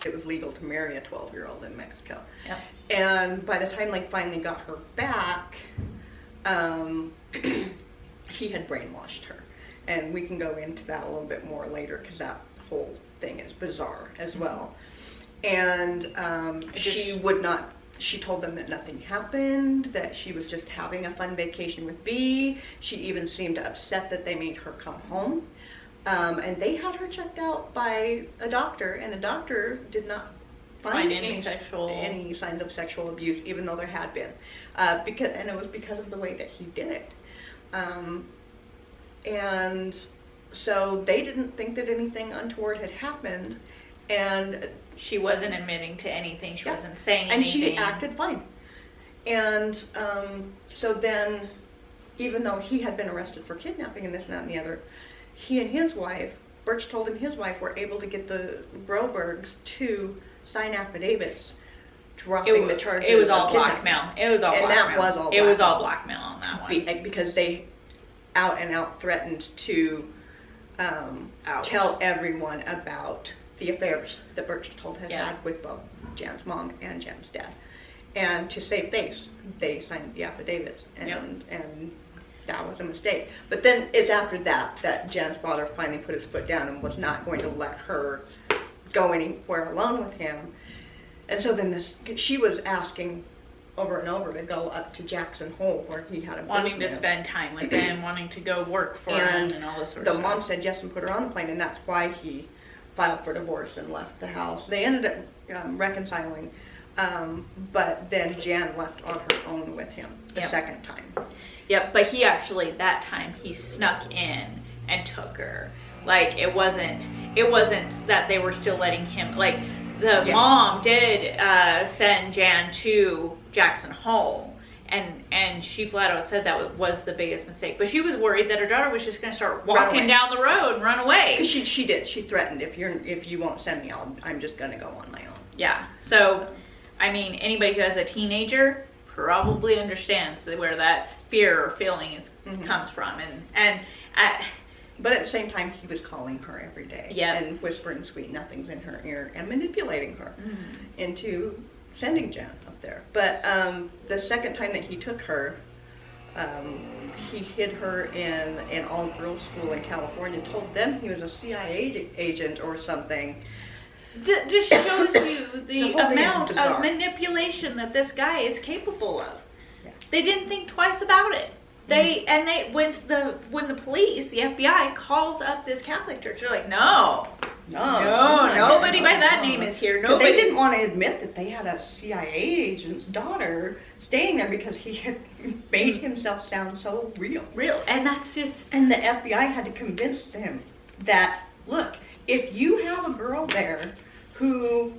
It was legal to marry a 12-year-old in Mexico. Yep. And by the time they finally got her back, he had brainwashed her. And we can go into that a little bit more later because that whole thing is bizarre as well. And she told them that nothing happened, that she was just having a fun vacation with B. She even seemed upset that they made her come home. And they had her checked out by a doctor, and the doctor did not find any signs of sexual abuse, even though there had been, and it was because of the way that he did it. And so they didn't think that anything untoward had happened, and she wasn't admitting to anything. She wasn't saying and anything. And she acted fine. And so then, even though he had been arrested for kidnapping and this and that and the other, he and his wife, Birch told him his wife, were able to get the Brobergs to sign affidavits dropping the charges. It was all blackmail. It was all blackmail. And that was all blackmail. It was all blackmail on that one. Because they out and out threatened to tell everyone about the affairs that Birch told had with both Jan's mom and Jan's dad. And to save face, they signed the affidavits, and that was a mistake. But then it's after that Jan's father finally put his foot down and was not going to let her go anywhere alone with him. And so then she was asking over and over to go up to Jackson Hole where he had a wanting to spend time with them, wanting to go work for him and all this sort of stuff. The mom said yes and put her on the plane, and that's why he filed for divorce and left the house. They ended up reconciling, but then Jan left on her own with him the second time. Yep, but he actually, that time, he snuck in and took her. Like, it wasn't that they were still letting him, like, the mom did send Jan to Jackson Hole, and she flat out said that was the biggest mistake. But she was worried that her daughter was just going to start walking down the road and run away. Because she did. She threatened, if you won't send me, I'm just going to go on my own. Yeah, so, I mean, anybody who has a teenager probably understands where that fear or feeling comes from, but at the same time he was calling her every day and whispering sweet nothings in her ear and manipulating her into sending Jan up there. But the second time that he took her, he hid her in an all-girls school in California, told them he was a CIA agent or something. That just shows you the amount of manipulation that this guy is capable of. Yeah. They didn't think twice about it. When the police, the FBI, calls up this Catholic church, they're like, no, nobody by that name is here. Nobody. They didn't want to admit that they had a CIA agent's daughter staying there because he had made himself sound so real. And that's just... And the FBI had to convince them that, look, if you have a girl there who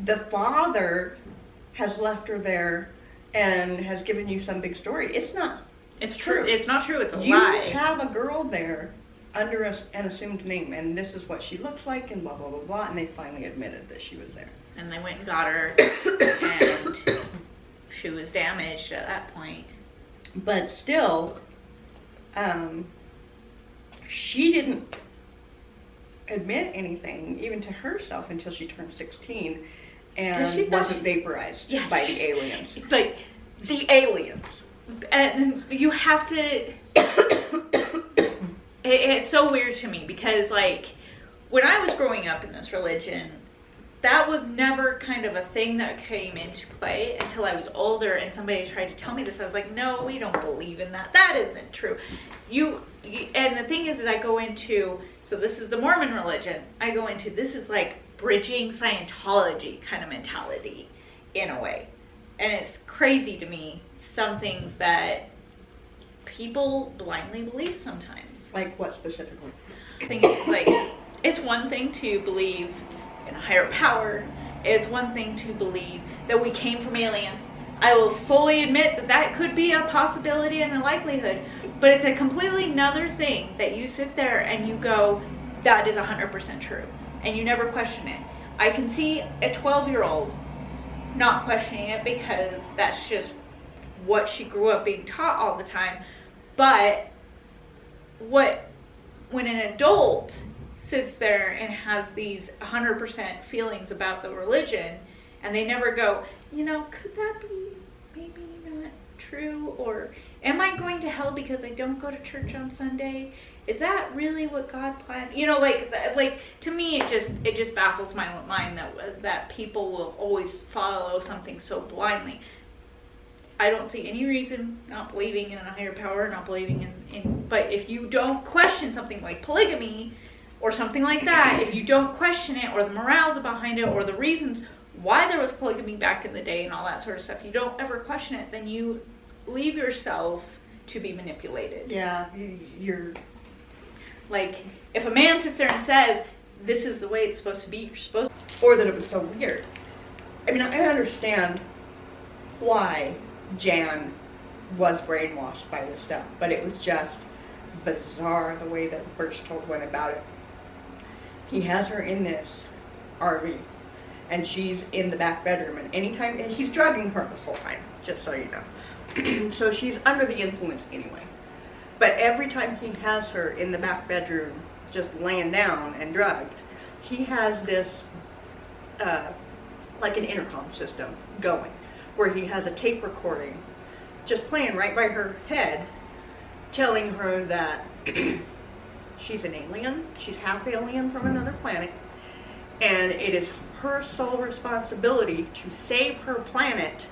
the father has left her there and has given you some big story, it's not true. It's not true. It's a lie. You have a girl there under an assumed name, and this is what she looks like, and blah, blah, blah, blah, and they finally admitted that she was there. And they went and got her, and she was damaged at that point. But still, she didn't admit anything, even to herself, until she turned 16 and wasn't vaporized by the aliens. Like, the aliens. And you have to... It's so weird to me because, like, when I was growing up in this religion, that was never kind of a thing that came into play until I was older and somebody tried to tell me this. I was like, no, we don't believe in that. That isn't true. And the thing is I go into, so this is the Mormon religion. I go into, this is like bridging Scientology kind of mentality in a way. And it's crazy to me, some things that people blindly believe sometimes. Like what specifically? I think it's like, it's one thing to believe in a higher power. It's one thing to believe that we came from aliens. I will fully admit that that could be a possibility and a likelihood, but it's a completely another thing that you sit there and you go, that is 100% true, and you never question it. I can see a 12-year-old not questioning it because that's just what she grew up being taught all the time, but when an adult sits there and has these 100% feelings about the religion, and they never go, could that be maybe not true? Or am I going to hell because I don't go to church on Sunday? Is that really what God planned? Like to me, it just baffles my mind that people will always follow something so blindly. I don't see any reason not believing in a higher power, not believing in. But if you don't question something like polygamy or something like that, if you don't question it, or the morals behind it, or the reasons why there was polygamy back in the day and all that sort of stuff, you don't ever question it, then you leave yourself to be manipulated. Yeah, you're... Like, if a man sits there and says, this is the way it's supposed to be, you're supposed to... Or that it was so weird. I mean, I understand why Jan was brainwashed by this stuff, but it was just bizarre the way that Berchtold went about it. He has her in this RV, and she's in the back bedroom, and and he's drugging her this whole time, just so you know. So she's under the influence anyway. But every time he has her in the back bedroom, just laying down and drugged, he has this, like an intercom system going, where he has a tape recording just playing right by her head, telling her that she's an alien, she's half alien from another planet, and it is her sole responsibility to save her planet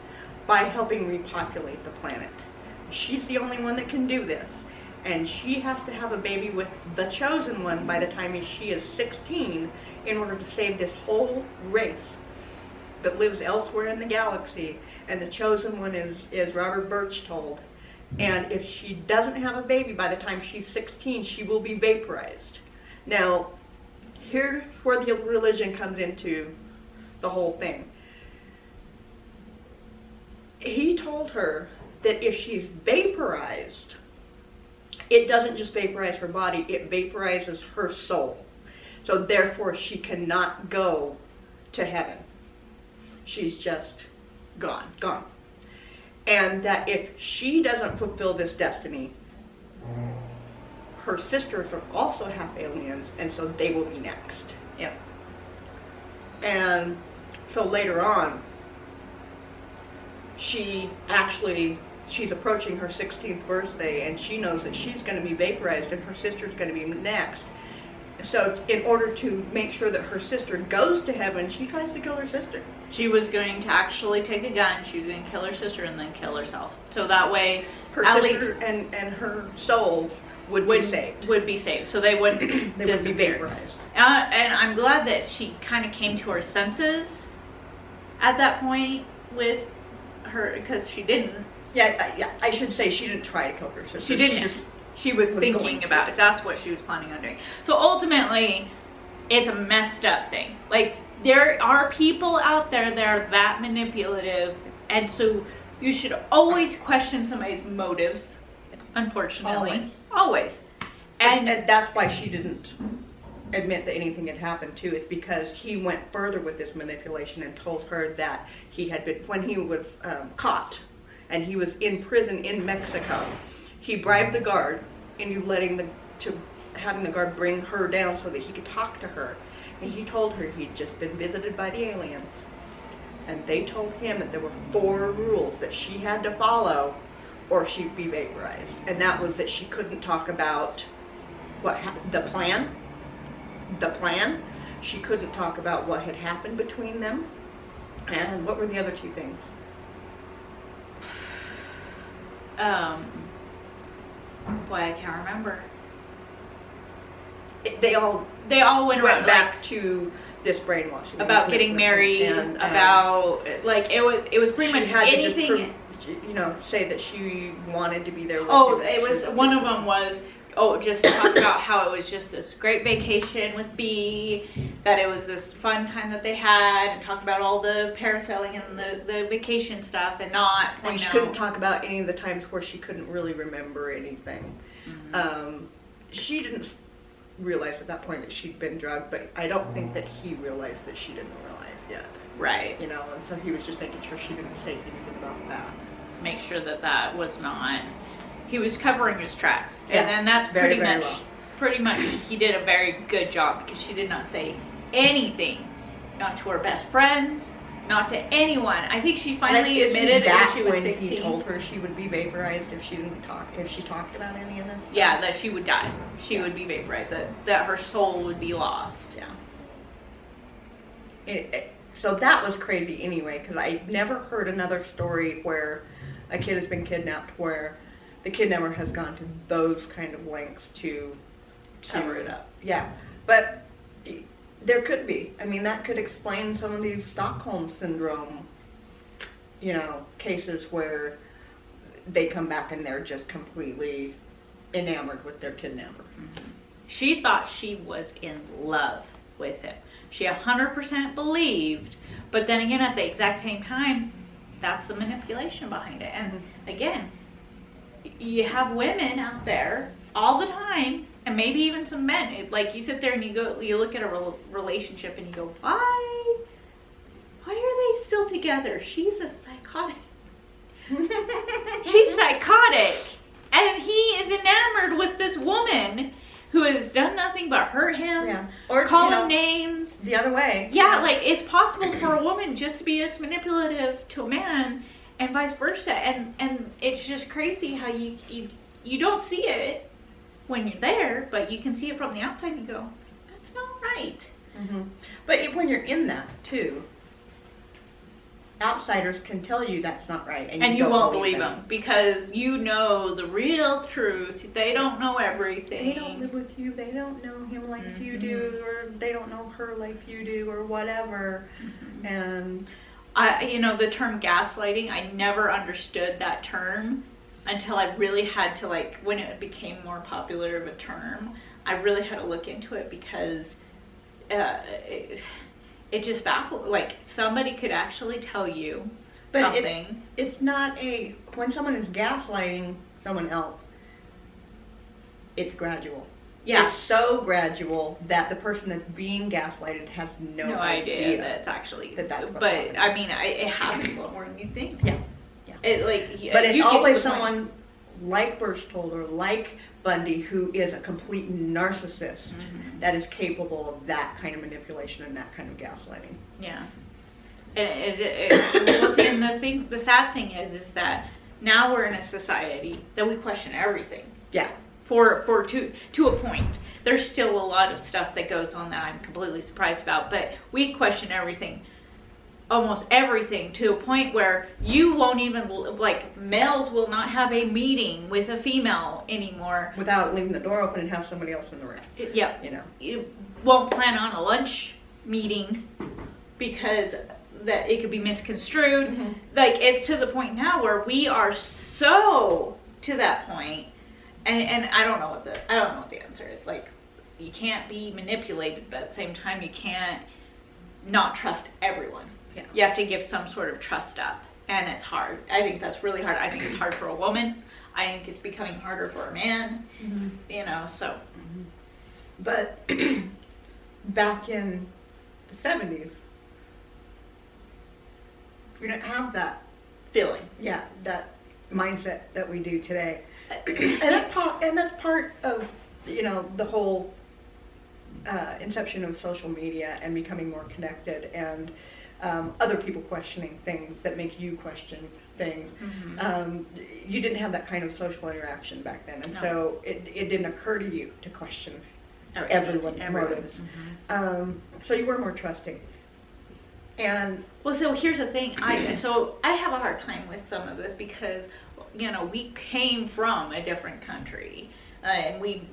by helping repopulate the planet. She's the only one that can do this, and she has to have a baby with the chosen one by the time she is 16 in order to save this whole race that lives elsewhere in the galaxy, and the chosen one is Robert Berchtold. And if she doesn't have a baby by the time she's 16, she will be vaporized. Now, here's where the religion comes into the whole thing. He told her that if she's vaporized, it doesn't just vaporize her body, it vaporizes her soul. So therefore she cannot go to heaven. She's just gone. And that if she doesn't fulfill this destiny, her sisters are also half aliens, and so they will be next. Yep. And so later on, she's approaching her 16th birthday, and she knows that she's going to be vaporized and her sister's going to be next. So in order to make sure that her sister goes to heaven, she tries to kill her sister. She was going to actually take a gun, she was going to kill her sister and then kill herself. So that way, her sister and her soul would be saved. Would be saved. So they wouldn't they would be vaporized. And I'm glad that she kind of came to her senses at that point with her, because she didn't. Yeah, I should say she didn't try to kill her sister. She didn't. She was thinking about it. That's what she was planning on doing. So ultimately, it's a messed up thing. Like, there are people out there that are that manipulative, and so you should always question somebody's motives, unfortunately. Always. And that's why she didn't admit that anything had happened too, is because he went further with this manipulation and told her that he had been, when he was caught, and he was in prison in Mexico, he bribed the guard into having the guard bring her down so that he could talk to her. And he told her he'd just been visited by the aliens. And they told him that there were 4 rules that she had to follow or she'd be vaporized. And that was that she couldn't talk about the plan. She couldn't talk about what had happened between them. And what were the other 2 things? Boy, I can't remember. They all went around, back to this brainwashing about getting married, and about like it was pretty much anything. Say that she wanted to be there. It was one of them was just talk about how it was just this great vacation with B, that it was this fun time that they had, and talk about all the parasailing and the vacation stuff, and not. And she couldn't talk about any of the times where she couldn't really remember anything. Mm-hmm. She didn't realize at that point that she'd been drugged, but I don't think that he realized that she didn't realize yet. Right. And so he was just making sure she didn't say anything about that. Make sure that was not. He was covering his tracks, Yeah, and then that's very, pretty very much, well. pretty much, he did a very good job because she did not say anything, not to her best friends, not to anyone. I think she finally Like, admitted isn't that when she was when 16. he told her she would be vaporized if she talked about any of this. Yeah, that she would die. She would be vaporized. That her soul would be lost. Yeah. So that was crazy anyway, because I never heard another story where a kid has been kidnapped where the kidnapper has gone to those kind of lengths to Cover it up. Yeah, but there could be. I mean, that could explain some of these Stockholm syndrome, cases where they come back and they're just completely enamored with their kidnapper. Mm-hmm. She thought she was in love with him. She 100% believed, but then again, at the exact same time, that's the manipulation behind it. And again, you have women out there all the time, and maybe even some men. Like, you sit there and you look at a relationship and you go, why are they still together? She's a psychotic. She's psychotic, and he is enamored with this woman who has done nothing but hurt him, or call him names. The other way. Yeah, like, it's possible for a woman just to be as manipulative to a man, and vice versa. And it's just crazy how you don't see it when you're there, but you can see it from the outside and you go, that's not right. Mm-hmm. But when you're in that too, outsiders can tell you that's not right, and you won't believe them because you know the real truth. They don't know everything. They don't live with you. They don't know him like you do, or they don't know her like you do, or whatever. Mm-hmm. And the term gaslighting, I never understood that term until I really had to, like, when it became more popular of a term, I really had to look into it because it just baffled. Like, somebody could actually tell you something. It's not when someone is gaslighting someone else, it's gradual. Yeah. It's so gradual that the person that's being gaslighted has no idea that's actually that's what's but happening. I mean, it happens a lot more than you think. Yeah. But it's always someone like Berchtold or like Bundy who is a complete narcissist that is capable of that kind of manipulation and that kind of gaslighting. Yeah. And the sad thing is that now we're in a society that we question everything. Yeah. To a point. There's still a lot of stuff that goes on that I'm completely surprised about, but we question everything. Almost everything, to a point where you won't even, like, males will not have a meeting with a female anymore without leaving the door open and have somebody else in the room. Yeah. You won't plan on a lunch meeting because that it could be misconstrued. Mm-hmm. Like, it's to the point now where we are so to that point, and I don't know what the answer is. Like, you can't be manipulated, but at the same time you can't not trust everyone. Yeah. You have to give some sort of trust up, and it's hard. I think that's really hard. I think it's hard for a woman. I think it's becoming harder for a man. Mm-hmm. So. Mm-hmm. But back in the 70s, we didn't have that feeling. Yeah, that mindset that we do today, and that's part of the whole inception of social media and becoming more connected and. Other people questioning things that make you question things. Mm-hmm. You didn't have that kind of social interaction back then, and so it didn't occur to you to question everyone's motives. Mm-hmm. So you were more trusting. And so here's the thing. I have a hard time with some of this because we came from a different country. And we,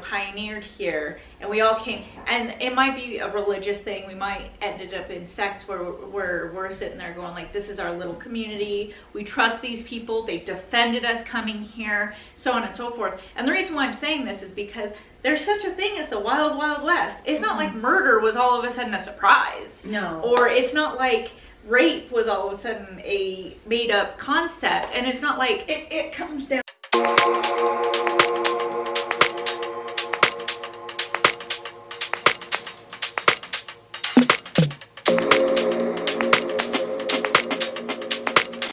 pioneered here, and we all came, and it might be a religious thing. We might ended up in sects where we're sitting there going like, this is our little community. We trust these people. They defended us coming here, so on and so forth. And the reason why I'm saying this is because there's such a thing as the wild, wild west. It's not like murder was all of a sudden a surprise. No. Or it's not like rape was all of a sudden a made up concept. And it's not like it comes down